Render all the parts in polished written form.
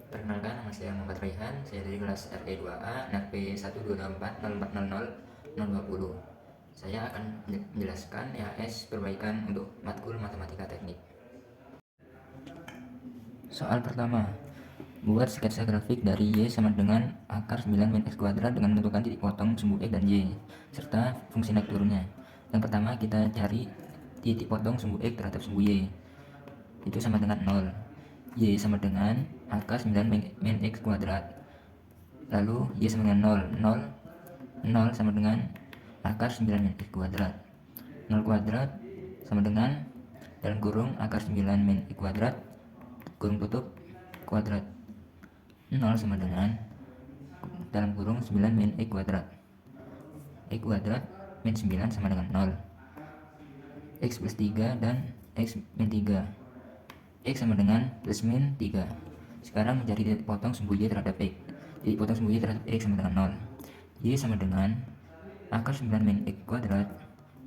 Perkenalkan, nama saya Muhammad Raihan. Saya dari kelas RE2A, NRP 12804040020. Saya akan menjelaskan EAS perbaikan untuk matkul matematika teknik. Soal pertama, buat sketsa grafik dari Y sama dengan akar 9 min X kuadrat dengan menentukan titik potong sumbu X dan Y, serta fungsi naik turunnya. Yang pertama, kita cari titik potong sumbu X terhadap sumbu Y. Itu sama dengan 0. Y sama dengan akar 9 min X kuadrat. Lalu Y sama dengan 0. 0 sama dengan akar 9 min X kuadrat. 0 kuadrat sama dengan dalam kurung akar 9 min X kuadrat kurung tutup kuadrat. 0 sama dengan dalam kurung 9 min X kuadrat. X kuadrat min 9 sama dengan 0. X plus 3 dan X min 3. X sama dengan plus min 3. Sekarang mencari titik potong sumbu Y terhadap X. Titik potong sumbu Y terhadap X sama dengan 0. Y sama dengan akar 9 min X kuadrat.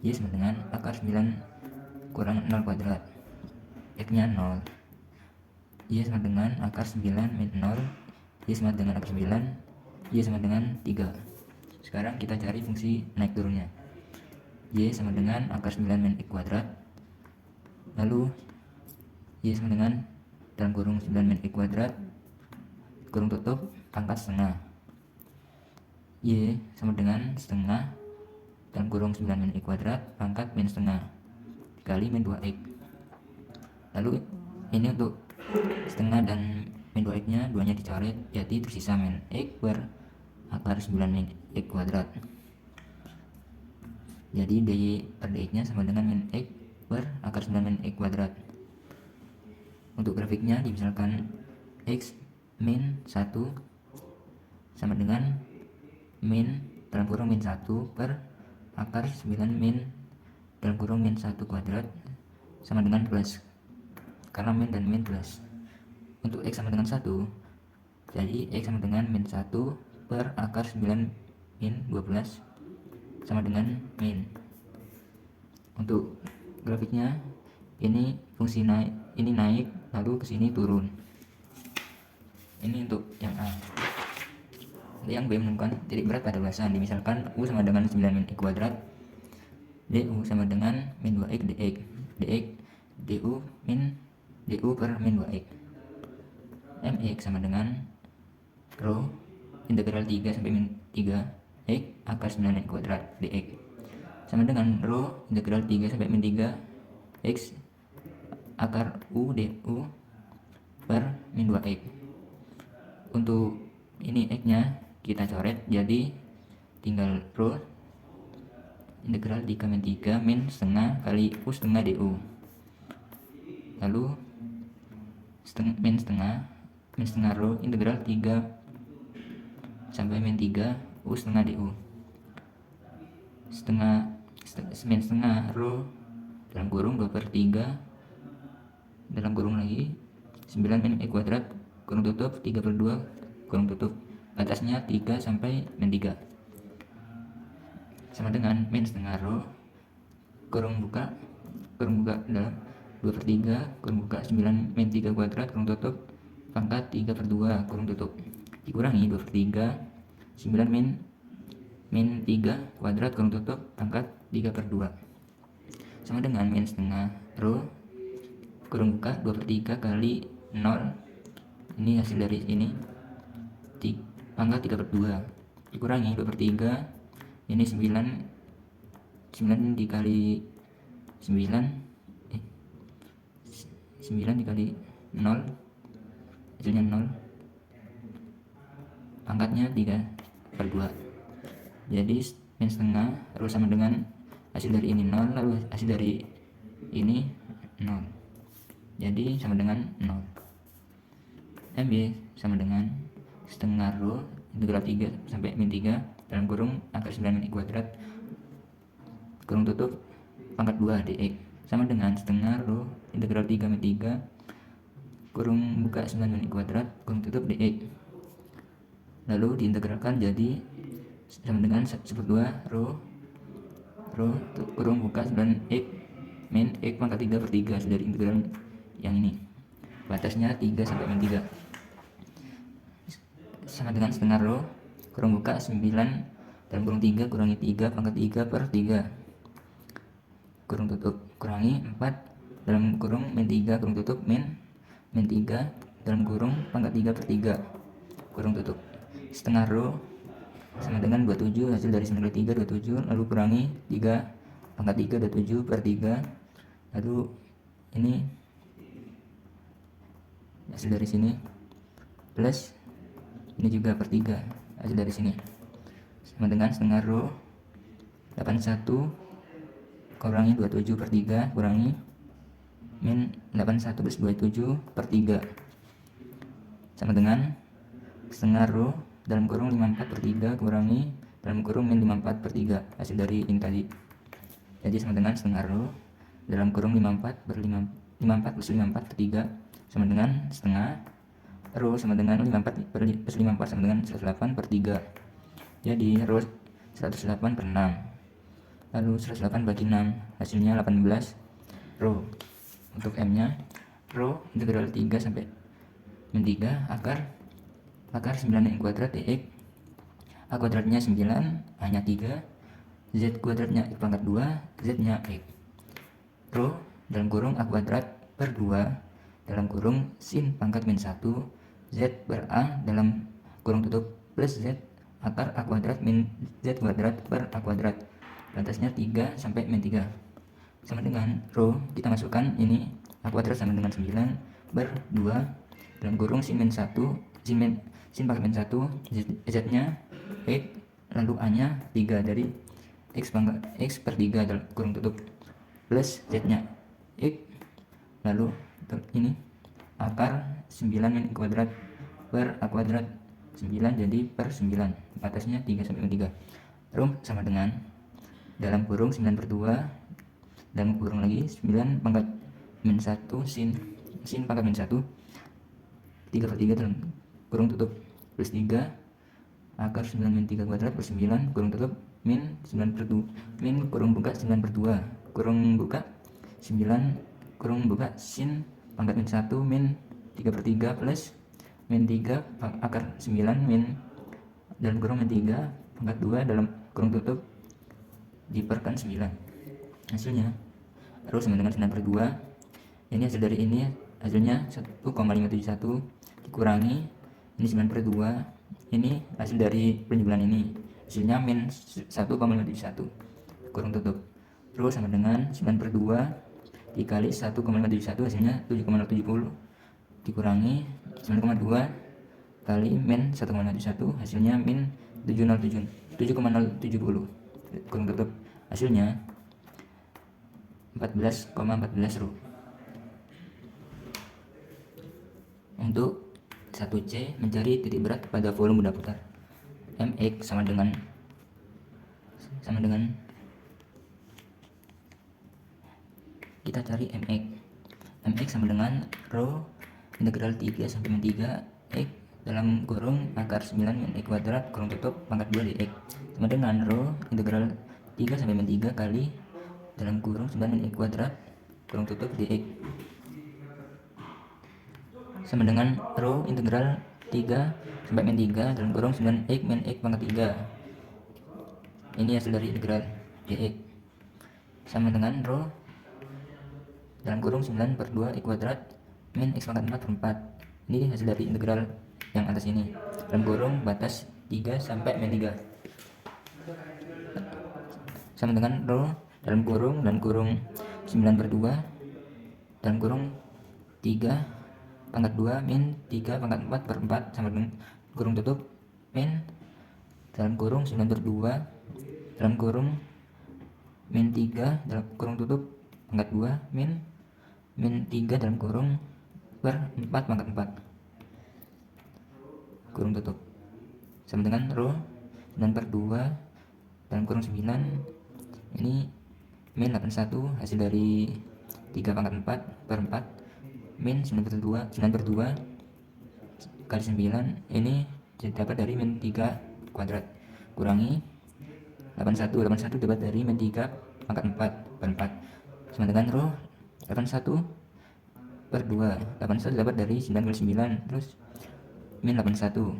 Y sama dengan akar 9 kurang 0 kuadrat. X nya 0. Y sama dengan akar 9 min 0. Y sama dengan akar 9. Y sama dengan 3. Sekarang kita cari fungsi naik turunnya. Y sama dengan akar 9 min X kuadrat. Lalu Y sama dengan dalam kurung 9 min X kuadrat kurung tutup pangkat setengah. Y sama dengan setengah dalam kurung 9 min X kuadrat pangkat min setengah dikali min 2X. Lalu ini untuk setengah dan min 2X nya, 2 nya dicoret, jadi tersisa min X per akar 9 min X kuadrat. Jadi dy per dx nya sama dengan min X per akar 9 min X kuadrat. Untuk grafiknya misalkan X min 1 sama dengan min dalam kurung min 1 per akar 9 min dalam kurung min 1 kuadrat sama dengan plus, karena min dan min plus. Untuk X sama dengan 1, jadi X sama dengan min 1 per akar 9 min 12 sama dengan min. Untuk grafiknya ini fungsi naik, ini naik lalu kesini turun. Ini untuk yang A. Yang B menentukan titik berat pada ulasan. Misalkan U sama dengan 9 min X kuadrat, DU sama dengan min 2X dx, dx DU min DU per min 2X. MX sama dengan rho integral 3 sampai min 3 X akar 9 min kuadrat dx sama dengan rho integral 3 sampai min 3 X akar U du per min 2X. Untuk ini X nya kita coret, jadi tinggal rho integral 3 min 3 min setengah kali U setengah du, lalu min setengah rho integral 3 sampai min 3 U setengah du, min setengah rho dalam kurung 2 per 3 dalam kurung lagi 9 min X kuadrat kurung tutup 3 per 2 kurung tutup, batasnya 3 sampai min 3 sama dengan min setengah rho kurung buka dalam 2 per 3 kurung buka 9 min 3 kuadrat kurung tutup pangkat 3 per 2 kurung tutup dikurangi 2 per 3 9 min 3 kuadrat kurung tutup pangkat 3 per 2 sama dengan min setengah rho kurung buka 2 per 3 kali 0, ini hasil dari ini pangkat 3 per 2 dikurangi 2 per 3, ini 9 dikali 9 dikali 0 hasilnya 0, pangkatnya 3 per 2, jadi min setengah rho sama dengan hasil dari ini 0 lalu hasil dari ini 0, jadi sama dengan 0. MB sama dengan setengah rho integral 3 sampai min 3 dalam kurung akar 9 min X kuadrat kurung tutup pangkat 2 dx sama dengan setengah rho integral 3 min 3 kurung buka 9 min X kuadrat kurung tutup dx, lalu diintegralkan jadi sama dengan 1/2 rho kurung buka 9x min X pangkat 3 per 3 dari integral yang ini, batasnya 3 sampai min 3. sama dengan setengah rho kurung buka 9 dalam kurung 3 kurangi 3 pangkat 3 per 3 kurung tutup kurangi 4 dalam kurung min 3 kurung tutup min 3 dalam kurung pangkat 3 per 3 kurung tutup setengah rho sama dengan 27, hasil dari 9 kali 3 27, lalu kurangi 3 pangkat 3 27 per 3, lalu ini hasil dari sini plus ini juga per 3 hasil dari sini sama dengan setengah rho 81 kurangi 27 per 3 kurangi min 81 plus 27 per 3 sama dengan setengah rho dalam kurung 54 per 3 kurangi dalam kurung min 54 per 3 hasil dari ini tadi. Jadi sama dengan setengah rho dalam kurung 54 per 54 plus 54 per 3 sama dengan setengah rho sama dengan 54 plus 54 sama dengan 108 per 3. Jadi rho 108 per 6, lalu 108 bagi 6 hasilnya 18 rho. Untuk M nya rho integral 3 sampai min 3 akar 9 X kuadrat dx, A kuadratnya 9, A nya 3, Z kuadratnya X pangkat 2, Z nya X. Rho dalam kurung A kuadrat per 2 dalam kurung sin pangkat min 1, Z per A dalam kurung tutup plus Z akar A kuadrat min Z kuadrat per A kuadrat. Batasnya 3 sampai min 3. Sama dengan rho, kita masukkan ini A kuadrat sama dengan 9 per 2 dalam kurung sin min 1, sin pangkat min 1, Z nya X, lalu A nya 3 dari X pangkat X per 3 dalam kurung tutup plus Z nya X, lalu ini akar 9 min kuadrat per A kuadrat 9 jadi per 9, batasnya 3 sampai min 3. Rho sama dengan dalam kurung 9 per 2 dalam kurung lagi 9 pangkat min 1 sin pangkat min 1 3 per 3 dalam kurung tutup plus 3 akar 9 min 3 kuadrat per 9 kurung tutup min 9 per 2 min kurung buka 9 per 2 kurung buka 9 kurung buka sin pangkat min 1 min 3 per 3 plus min 3 akar 9 min dalam kurung min 3 pangkat 2 dalam kurung tutup diperkan 9. Hasilnya rho sama dengan 9 per 2. Ini hasil dari ini hasilnya 1,571 dikurangi ini 9 per 2, ini hasil dari penjumlahan ini hasilnya min 1,571 kurung tutup. Rho sama dengan 9 per 2 dikali 1,571 hasilnya 7,070 dikurangi 9,2 kali min 1,571 hasilnya min 7,070 kurung tutup, hasilnya 14,14 rho. Untuk 1C mencari titik berat pada volume benda putar. Mx sama dengan kita cari Mx sama dengan rho integral 3 sampai min 3 X dalam kurung akar 9 min X kuadrat kurung tutup pangkat 2 dx sama dengan rho integral 3 sampai min 3 kali dalam kurung 9 min X kuadrat kurung tutup dx sama dengan rho integral 3 sampai min 3 dalam kurung 9x min x pangkat 3. Ini hasil dari integral dx sama dengan rho dalam kurung 9 per 2 x kuadrat min x pangkat 4 per 4. Ini hasil dari integral yang atas ini dalam kurung batas 3 sampai min 3 sama dengan rho dalam kurung 9 per 2 dalam kurung 3 pangkat 2 min 3 pangkat 4 per 4 sama dengan kurung tutup min dalam kurung 9 per 2 dalam kurung min 3 dalam kurung tutup pangkat 2 min 3 dalam kurung per 4 pangkat 4 kurung tutup sama dengan rho 9 per 2 dalam kurung 9 ini min 81 hasil dari 3 pangkat 4 per 4 min 9 per 2 kali 9 ini dapat dari min 3 kuadrat kurangi 81 dapat dari min 3 pangkat 4 per 4 sama dengan rho 81 per 2 81 dapat dari 9 kali 9 terus min 81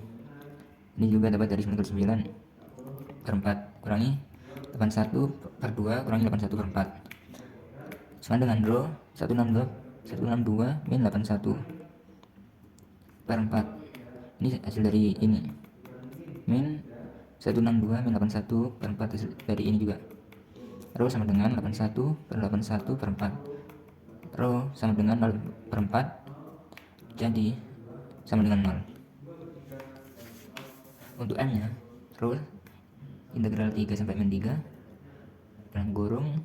Ini juga dapat dari 9 kali 9 per 4 kurangi 81 per 2 kurangi 81 per 4 sama dengan rho 162 min 81 per 4. Ini hasil dari ini. Min 162 min 81 per 4 hasil dari ini juga. Rho sama dengan 81 per 81 per 4. Rho sama dengan 0 per 4. Jadi sama dengan 0. Untuk M nya, rho integral 3 sampai min 3 dalam kurung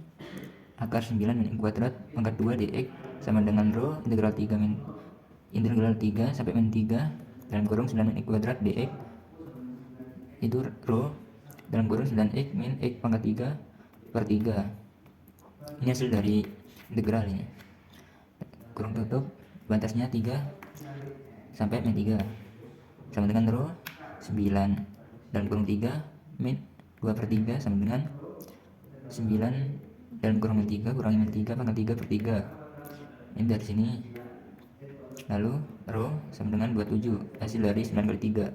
akar 9 min kuadrat pangkat 2 dx sama dengan rho integral 3 sampai min 3 dalam kurung 9 min x kuadrat dx itu rho dalam kurung 9x min x pangkat 3 per 3. Ini hasil dari integral ini. Kurung tutup batasnya 3 sampai min 3 sama dengan rho 9 dalam kurung 3 min 2 per 3 sama dengan 9 dalam kurung min 3 kurangi min 3 pangkat 3 per 3. Ini dari sini. Lalu rho sama dengan 27 hasil dari 9 kali 3.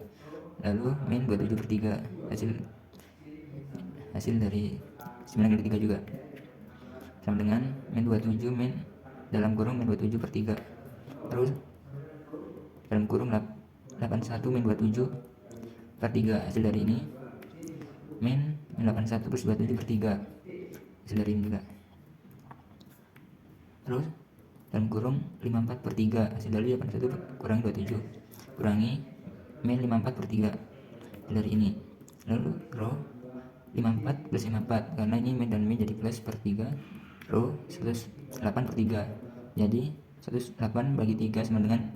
Lalu min 27 per 3 hasil dari 9 kali 3 juga sama dengan min 27 min dalam kurung min 27 per 3. Terus dalam kurung 81 min 27 per 3 hasil dari ini min 81 plus 27 per 3 hasil dari ini juga. Terus dalam kurung 54 per 3 hasil dari 81 kurangi 27 kurangi min 54 per 3 dari ini. Lalu rho 54 plus 54 karena ini min dan min jadi plus per 3. Rho 108 per 3 jadi 108 bagi 3 sama dengan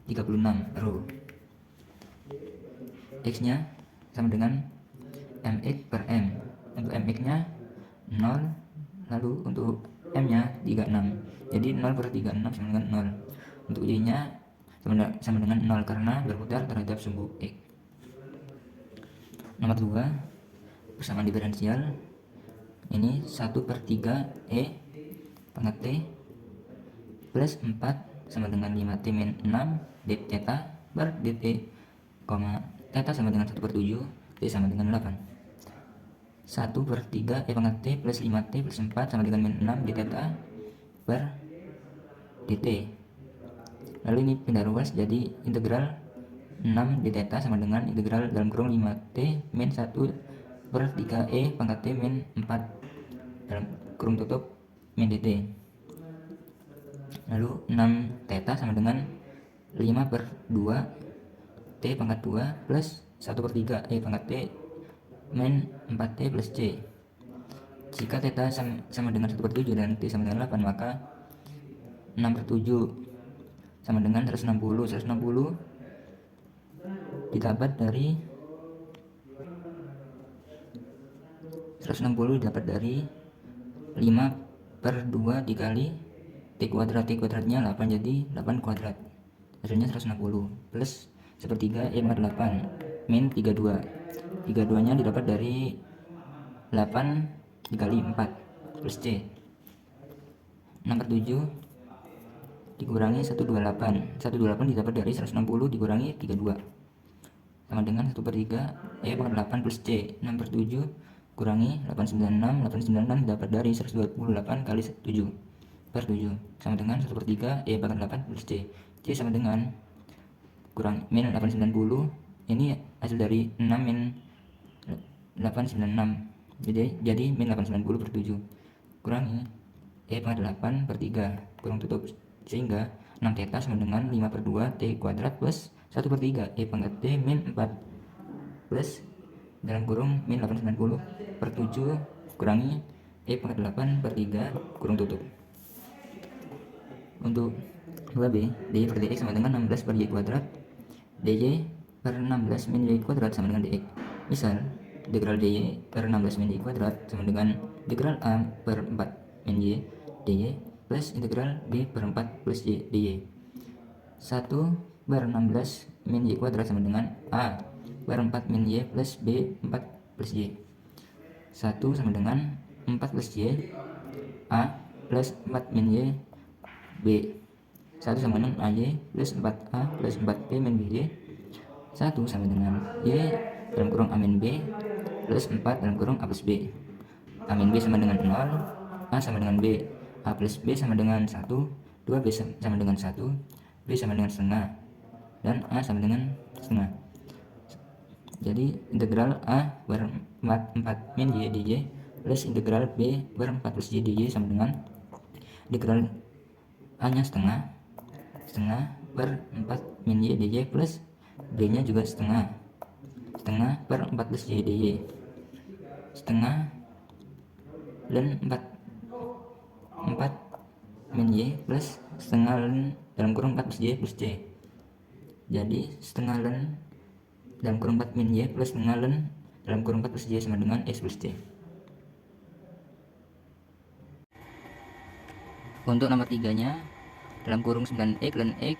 36 rho. X nya sama dengan mx per m. Untuk mx nya 0, lalu untuk m nya 36 jadi 0 per 36 sama dengan 0. Untuk y nya sama dengan 0 karena berputar terhadap sumbu x. Nomor 2 persamaan diferensial ini 1 per 3 e pangkat t plus 4 sama dengan 5t min 6 d theta per dt, theta sama dengan 1 per 7, t sama dengan 8. 1 per 3 e pangkat t plus 5t plus 4 sama dengan min 6 d theta per dt. Lalu ini pindah ruas jadi integral 6 d theta sama dengan integral dalam kurung 5t min 1 per 3 e pangkat t min 4 dalam kurung tutup min dt. Lalu 6 theta sama dengan 5 per 2 t pangkat 2 plus 1 per 3 e pangkat t min 4t plus c. Jika theta sama dengan 1 per 7 dan t sama dengan 8 maka 6 per 7 sama dengan 160 didapat dari 5 per 2 dikali t kuadratnya 8 jadi 8 kuadrat hasilnya 160 plus 1/3 e pangkat 8 min 32 nya didapat dari 8 dikali 4 plus c. 6 per 7 dikurangi 128 didapat dari 160 dikurangi 32 sama dengan 1/3 e pangkat 8 plus c. 6 per 7 kurangi 896 dapat dari 128 kali 7 per 7 sama dengan 1/3 e pangkat 8 plus c. C sama dengan kurang min 890, ini hasil dari 6 min 896 jadi min 890 per 7 kurangi e pangkat 8 per 3 kurang tutup sehingga 6 theta sama dengan 5 per 2 t kuadrat plus 1/3 e pangkat t min 4 plus dalam kurung min 890 per 7 kurangi e pangkat 8 per 3 kurung tutup. Untuk 2b dy per dx sama dengan 16 per y kuadrat dy per 16 min y kuadrat sama dengan dx. Misal integral dy per 16 min y kuadrat sama dengan integral a per 4 min y dy plus integral b per 4 plus y dy. 1 per 16 min y kuadrat sama dengan a per 4 min y plus b 4 plus y. 1 sama dengan 4 plus y a plus 4 min y b. 1 sama dengan ay plus 4a plus 4b min by. 1 sama dengan Y dalam kurung A min B plus 4 dalam kurung A plus B. A min B sama dengan 0, A sama dengan B, A plus B sama dengan 1, 2B sama dengan 1, B sama dengan setengah, dan A sama dengan setengah. Jadi integral A ber 4 min Y dy plus integral B ber 4 plus Y dy sama dengan integral A nya setengah per 4 min Y dy plus B nya juga setengah per 4 plus Y dy, setengah ln 4 min Y plus setengah ln dalam kurung 4 plus Y plus C. Jadi setengah ln dalam kurung 4 min Y plus setengah ln dalam kurung 4 plus Y sama dengan X plus C. Untuk nomor 3 nya dalam kurung 9x ln X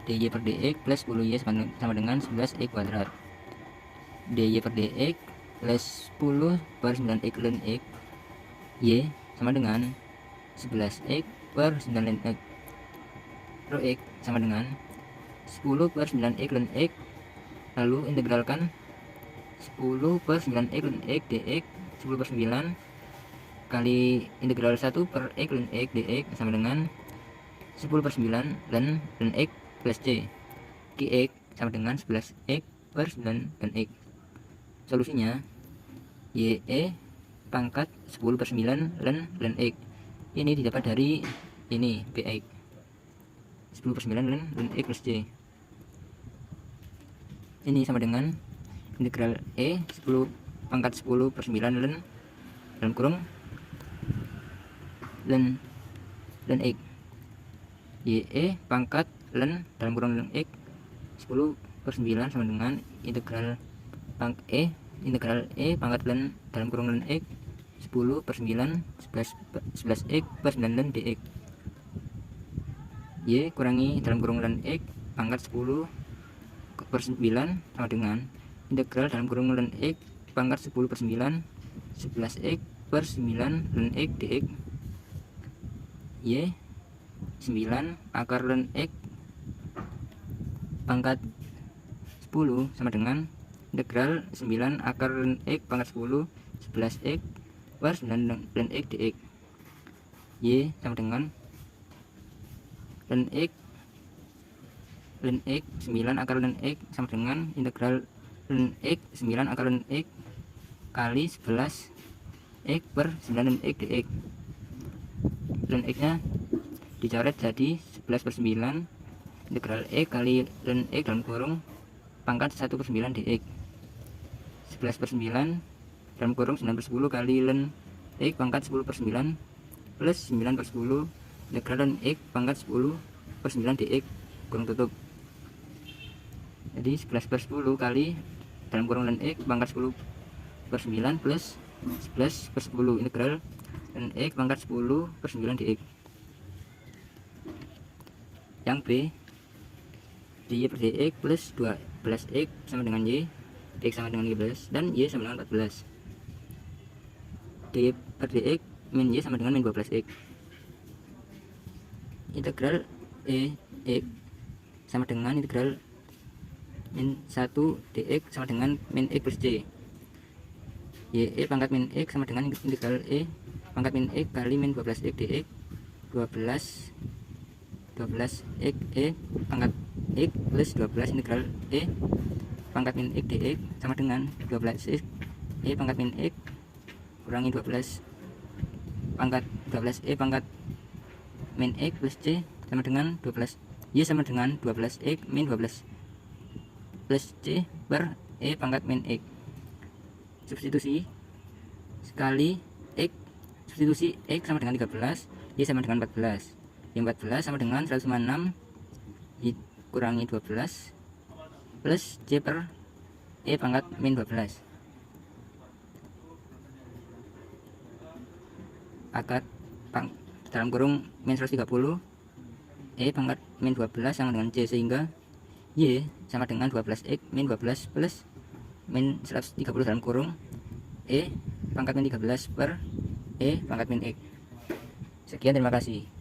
dy per dx plus 10y sama dengan 11x kuadrat. dy per dx plus 10 per 9x ln X y sama dengan 11x per 9 ln X rho X sama dengan 10 per 9x ln X, lalu integralkan 10 per 9x ln X dx 10 per 9 kali integral 1 per X ln X dx sama dengan 10 per 9 ln X plus C. Qx sama dengan 11x per 9 ln X. Solusinya YE pangkat 10 per 9 ln X. Ini didapat dari ini Px 10 per 9 ln X plus C. Ini sama dengan integral E 10 pangkat 10 per 9 ln dalam kurung ln X. YE pangkat ln dalam kurung ln X 10 per 9 sama dengan integral integral E pangkat ln dalam kurung ln X 10 per 9 11x per 9 ln dx. Y kurangi dalam kurung ln X pangkat 10 per 9 sama dengan integral dalam kurung ln X pangkat 10 per 9 11x per 9 ln X dx. Y 9 akar ln X pangkat 10 sama dengan integral 9 akar ln X pangkat 10 11x per 9 ln X dx. Y sama dengan ln X 9 akar ln X sama dengan integral ln X 9 akar ln X kali 11 X per 9 ln X dx. Ln X nya dicoret jadi 11 per 9 integral X kali ln X dalam kurung pangkat 1 per 9 dx. 11 per 9 dalam kurung 9 per 10 kali ln X pangkat 10 per 9 plus 9 per 10 integral ln X pangkat 10 per 9 dx kurung tutup. Jadi 11 per 10 kali dalam kurung ln X pangkat 10 per 9 plus 11 per 10 integral ln X pangkat 10 per 9 dx. Yang B dy per dx plus 12x sama dengan y, x sama dengan 13 dan y sama dengan 14. Dy per dx min y sama dengan min 12x. Integral x sama dengan integral min 1 dx sama dengan min x plus c. Y pangkat min x sama dengan integral e pangkat min x kali min 12x dx 12 x e pangkat x plus 12 integral e pangkat min x dx sama dengan 12 x e pangkat min x kurangi 12 pangkat 12 e pangkat min x plus c sama dengan 12 y sama dengan 12 x min 12 plus c per e pangkat min x. Substitusi sekali x, substitusi x sama dengan 13, y sama dengan 14. Yang 14 sama dengan 156 dikurangi 12 plus c per e pangkat min 12. Akar dalam kurung min 130 e pangkat min 12 sama dengan c, sehingga y sama dengan 12x min 12 plus min 130 dalam kurung e pangkat min 13 per e pangkat min x. Sekian, terima kasih.